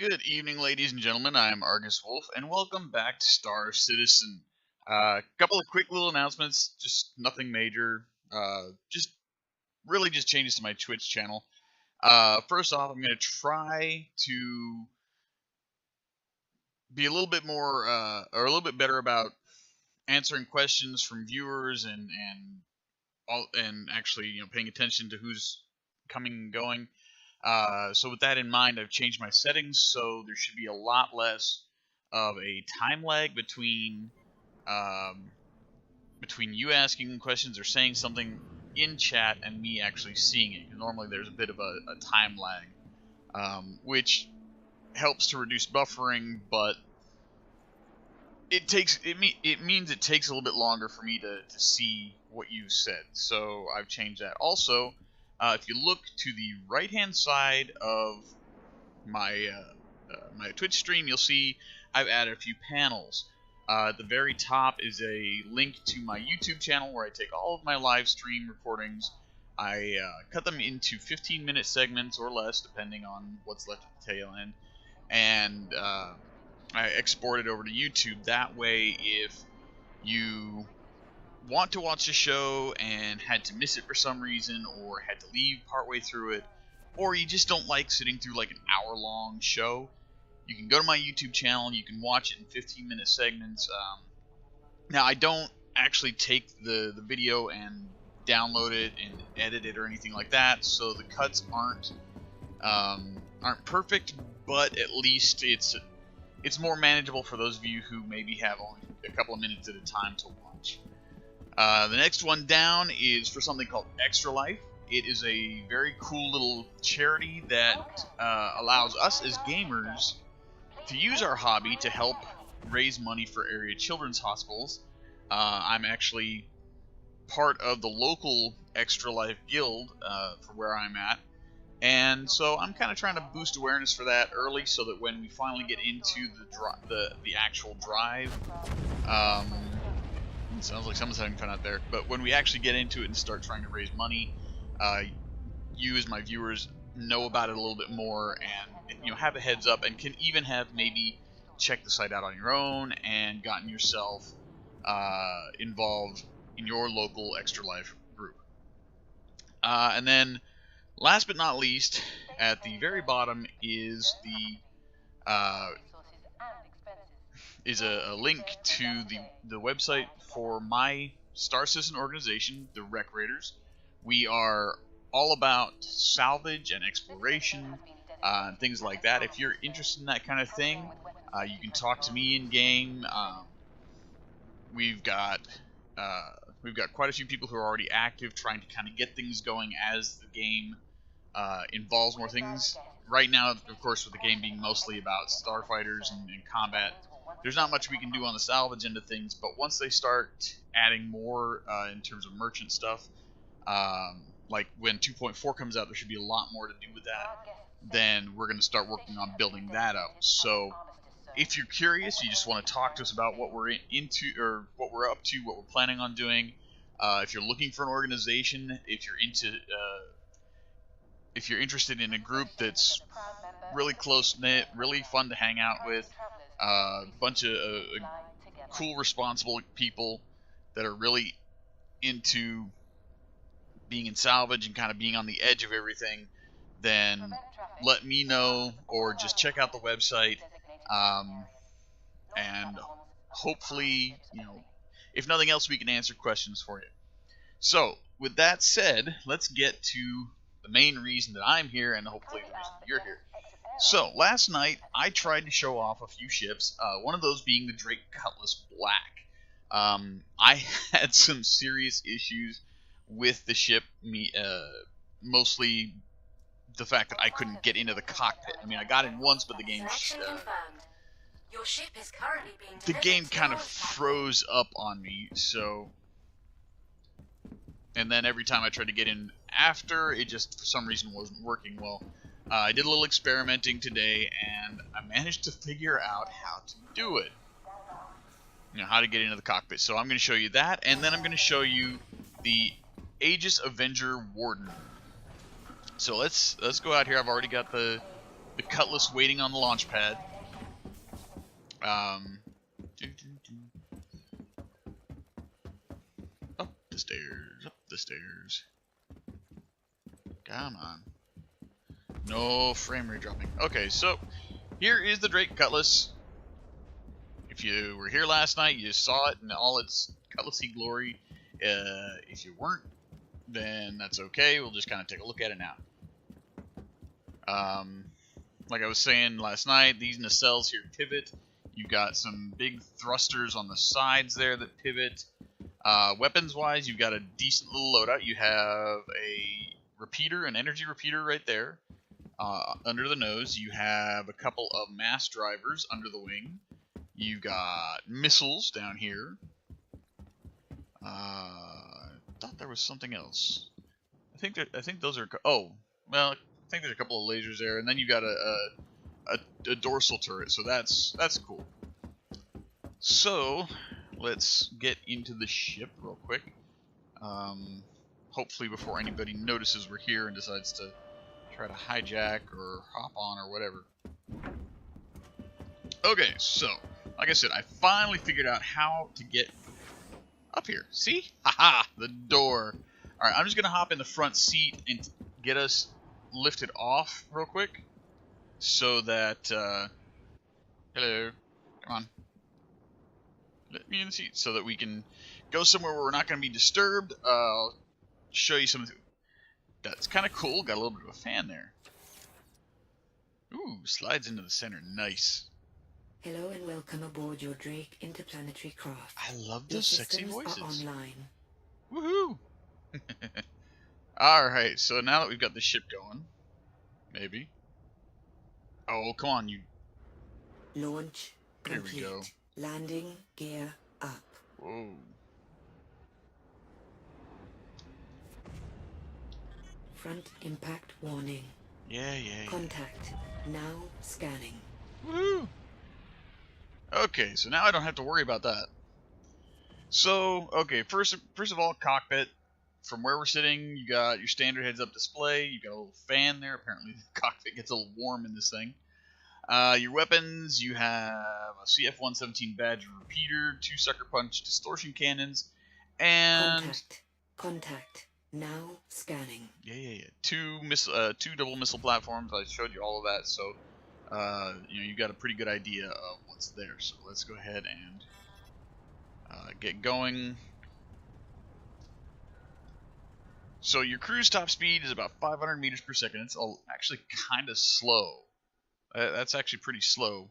Good evening, ladies and gentlemen. I'm Argus Wolf, and welcome back to Star Citizen. Couple of quick little announcements, just nothing major. Just really just changes to my Twitch channel. First off, I'm going to try to be a little bit more, or a little bit better about answering questions from viewers and actually paying attention to who's coming and going. So with that in mind, I've changed my settings, so there should be a lot less of a time lag between you asking questions or saying something in chat and me actually seeing it. Normally there's a bit of a time lag, which helps to reduce buffering, but it means it takes a little bit longer for me to see what you said. So I've changed that. Also, if you look to the right-hand side of my my Twitch stream, you'll see I've added a few panels. At the very top is a link to my YouTube channel where I take all of my live stream recordings. I cut them into 15-minute segments or less, depending on what's left at the tail end, and I export it over to YouTube. That way, if you want to watch the show and had to miss it for some reason, or had to leave partway through it, or you just don't like sitting through like an hour-long show, you can go to my YouTube channel and you can watch it in 15-minute segments. Now, I don't actually take the video and download it and edit it or anything like that, so the cuts aren't perfect, but at least it's more manageable for those of you who maybe have only a couple of minutes at a time to watch. The next one down is for something called Extra Life. It is a very cool little charity that allows us as gamers to use our hobby to help raise money for area children's hospitals. I'm actually part of the local Extra Life Guild for where I'm at, and so I'm kind of trying to boost awareness for that early, so that when we finally get into the actual drive, it sounds like someone's having fun out there, but when we actually get into it and start trying to raise money, you as my viewers know about it a little bit more, and have a heads up, and can even have maybe checked the site out on your own and gotten yourself involved in your local Extra Life group. And then last but not least, at the very bottom is a link to the website for my Star Citizen organization, the Rec Raiders. We are all about salvage and exploration, and things like that. If you're interested in that kind of thing, you can talk to me in game. We've got quite a few people who are already active, trying to kind of get things going as the game involves more things. Right now, of course, with the game being mostly about starfighters and combat, there's not much we can do on the salvage end of things, but once they start adding more in terms of merchant stuff, like when 2.4 comes out, there should be a lot more to do with that. Then we're going to start working on building that up. So if you're curious, you just want to talk to us about what we're into, or what we're up to, what we're planning on doing. If you're looking for an organization, if you're interested in a group that's really close-knit, really fun to hang out with, a bunch of cool, responsible people that are really into being in salvage and kind of being on the edge of everything, then let me know, or just check out the website, and hopefully, if nothing else, we can answer questions for you. So, with that said, let's get to the main reason that I'm here, and hopefully the reason that you're here. So, last night, I tried to show off a few ships, one of those being the Drake Cutlass Black. I had some serious issues with the ship, mostly the fact that I couldn't get into the cockpit. I mean, I got in once, but the game kind of froze up on me, so... And then every time I tried to get in after, it just, for some reason, wasn't working well. I did a little experimenting today, and I managed to figure out how to do it. How to get into the cockpit. So I'm going to show you that, and then I'm going to show you the Aegis Avenger Warden. So let's go out here. I've already got the the Cutlass waiting on the launch pad. Up the stairs, up the stairs. Come on. No frame rate dropping. Okay, so here is the Drake Cutlass. If you were here last night, you saw it in all its cutlassy glory. If you weren't, then that's okay. We'll just kind of take a look at it now. Like I was saying last night, these nacelles here pivot. You've got some big thrusters on the sides there that pivot. Weapons-wise, you've got a decent little loadout. You have a repeater, an energy repeater right there. Under the nose, you have a couple of mass drivers under the wing. You've got missiles down here. I thought there was something else. I think those are. Oh, well, I think there's a couple of lasers there, and then you've got a dorsal turret. So that's cool. So let's get into the ship real quick. Hopefully before anybody notices we're here and decides to try to hijack or hop on or whatever. Okay, so like I said, I finally figured out how to get up here. See? Haha, the door. Alright, I'm just going to hop in the front seat and get us lifted off real quick. So that, hello, come on. Let me in the seat so that we can go somewhere where we're not going to be disturbed. I'll show you something. That's kind of cool. Got a little bit of a fan there. Ooh, slides into the center. Nice. Hello and welcome aboard your Drake interplanetary craft. I love those sexy voices. Are online. Woohoo! Alright, so now that we've got the ship going, maybe. Oh, come on, you. Launch complete. Here we go. Landing gear up. Whoa. Front impact warning. Yeah. Contact now scanning. Woohoo! Okay, so now I don't have to worry about that. So, okay, first of all, cockpit. From where we're sitting, you got your standard heads-up display. You got a little fan there. Apparently, the cockpit gets a little warm in this thing. Your weapons, you have a CF-117 badge repeater, 2 sucker punch distortion cannons, and contact now scanning. Yeah. 2 double missile platforms. I showed you all of that, so you got a pretty good idea of what's there. So let's go ahead and get going. So your cruise top speed is about 500 meters per second. It's actually kind of slow. That's actually pretty slow,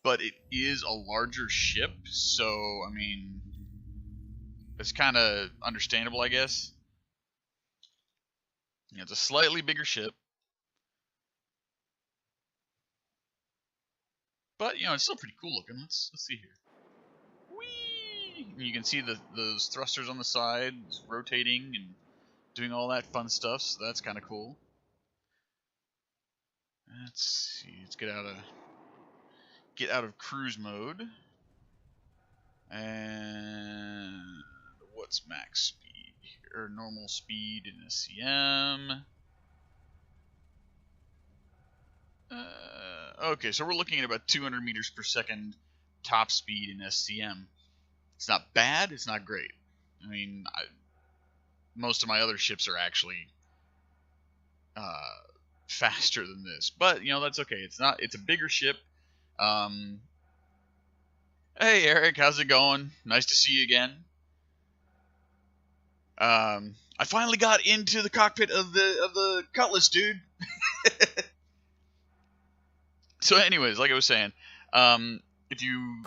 but it is a larger ship, so I mean, it's kind of understandable, I guess. Yeah, it's a slightly bigger ship, but it's still pretty cool looking. Let's see here. Whee! You can see those thrusters on the side rotating and doing all that fun stuff. So that's kind of cool. Let's see. Let's get out of cruise mode. And what's max speed or normal speed in SCM? Okay, so we're looking at about 200 meters per second top speed in SCM. It's not bad. It's not great. I mean, most of my other ships are actually faster than this, but that's okay. It's a bigger ship. Hey Eric, how's it going? Nice to see you again. I finally got into the cockpit of the Cutlass, dude. So anyways, like I was saying, if you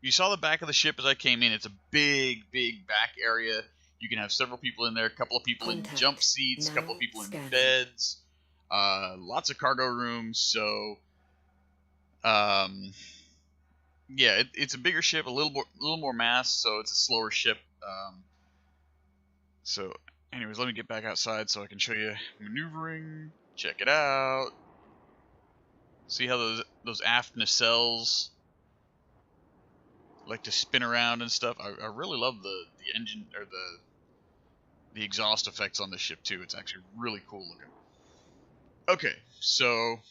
saw the back of the ship as I came in, it's a big back area. You can have several people in there, a couple of people in jump seats, a couple of people in beds, lots of cargo rooms. So, yeah, it's a bigger ship, a little more mass, so it's a slower ship. So, anyways, let me get back outside so I can show you maneuvering. Check it out. See how those aft nacelles like to spin around and stuff. I really love the engine or the exhaust effects on this ship too. It's actually really cool looking. Okay, so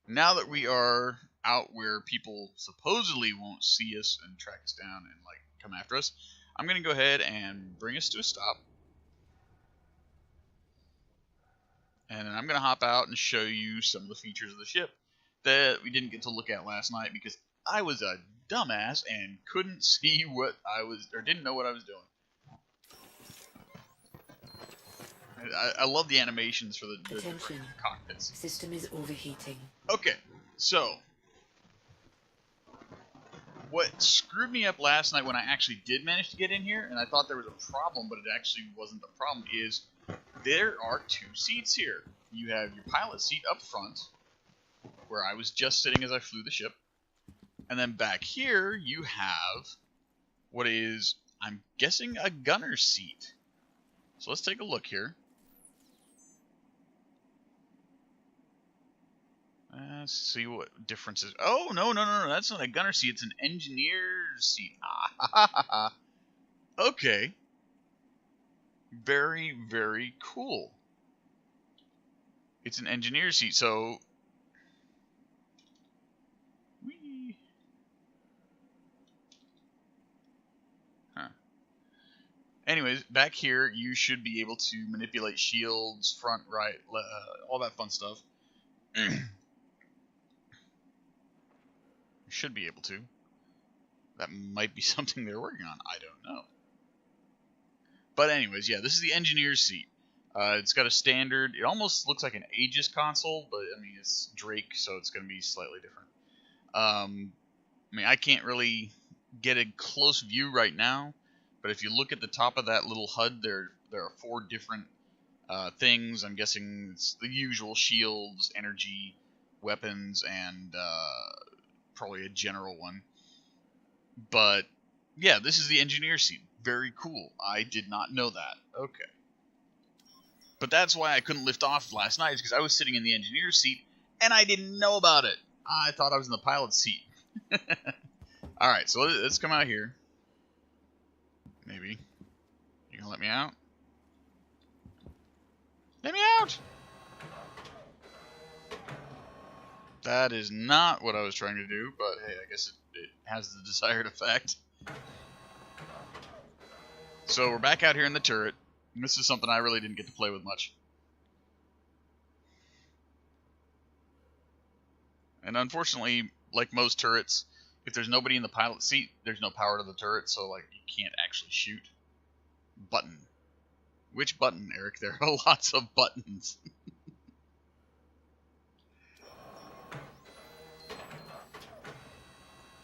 now that we are out where people supposedly won't see us and track us down and like come after us, I'm gonna go ahead and bring us to a stop. And then I'm going to hop out and show you some of the features of the ship that we didn't get to look at last night because I was a dumbass and couldn't see what I was, or didn't know what I was doing. I love the animations for the different cockpits. System is overheating. Okay, so what screwed me up last night when I actually did manage to get in here, and I thought there was a problem, but it actually wasn't the problem, is there are 2 seats here. You have your pilot seat up front, where I was just sitting as I flew the ship. And then back here, you have what is, I'm guessing, a gunner's seat. So let's take a look here. Let's see what differences. Oh, no, that's not a gunner seat. It's an engineer's seat. Okay. Very, very cool. It's an engineer's seat, so... Anyways, back here, you should be able to manipulate shields, front, right, all that fun stuff. You should be able to. That might be something they're working on. I don't know. But anyways, yeah, this is the engineer's seat. It's got a standard, it almost looks like an Aegis console, but I mean, it's Drake, so it's going to be slightly different. I mean, I can't really get a close view right now, but if you look at the top of that little HUD, there are 4 different things. I'm guessing it's the usual shields, energy, weapons, and probably a general one. But yeah, this is the engineer's seat. Very cool. I did not know that. Okay. But that's why I couldn't lift off last night, is because I was sitting in the engineer's seat, and I didn't know about it. I thought I was in the pilot's seat. Alright, so let's come out here. Maybe. You gonna let me out? Let me out! That is not what I was trying to do, but hey, I guess it has the desired effect. So we're back out here in the turret. And this is something I really didn't get to play with much. And unfortunately, like most turrets, if there's nobody in the pilot seat, there's no power to the turret, so like you can't actually shoot. Button. Which button, Eric? There are lots of buttons.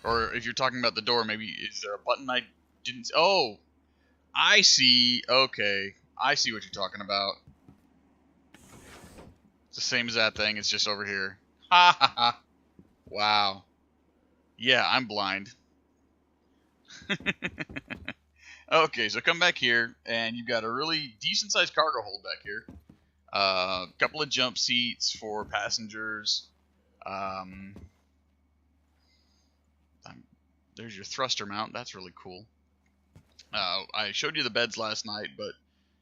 Or if you're talking about the door, maybe is there a button I didn't... Oh! I see. Okay. I see what you're talking about. It's the same as that thing. It's just over here. Ha ha ha. Wow. Yeah, I'm blind. Okay, so come back here, and you've got a really decent-sized cargo hold back here. A couple of jump seats for passengers. There's your thruster mount. That's really cool. I showed you the beds last night, but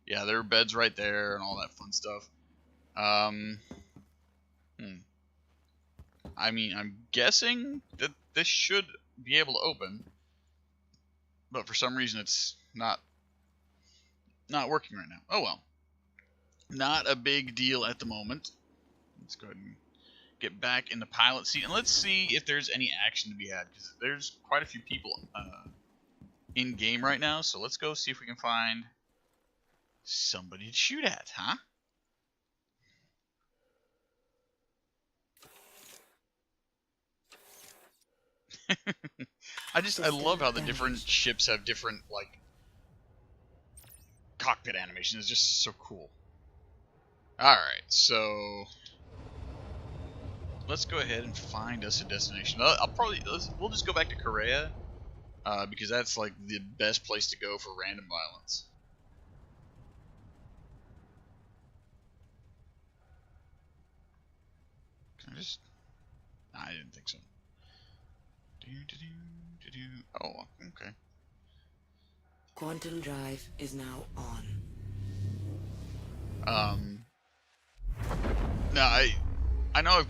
yeah, there are beds right there and all that fun stuff. I mean, I'm guessing that this should be able to open, but for some reason it's not working right now. Oh well. Not a big deal at the moment. Let's go ahead and get back in the pilot seat, and let's see if there's any action to be had, because there's quite a few people in game right now, so let's go see if we can find somebody to shoot at, huh? I love how the different ships have different, like, cockpit animation. It's just so cool. Alright, so let's go ahead and find us a destination. We'll just go back to Korea, because that's like the best place to go for random violence. Can I just... Nah, I didn't think so. Oh, okay. Quantum drive is now on. No, I know I've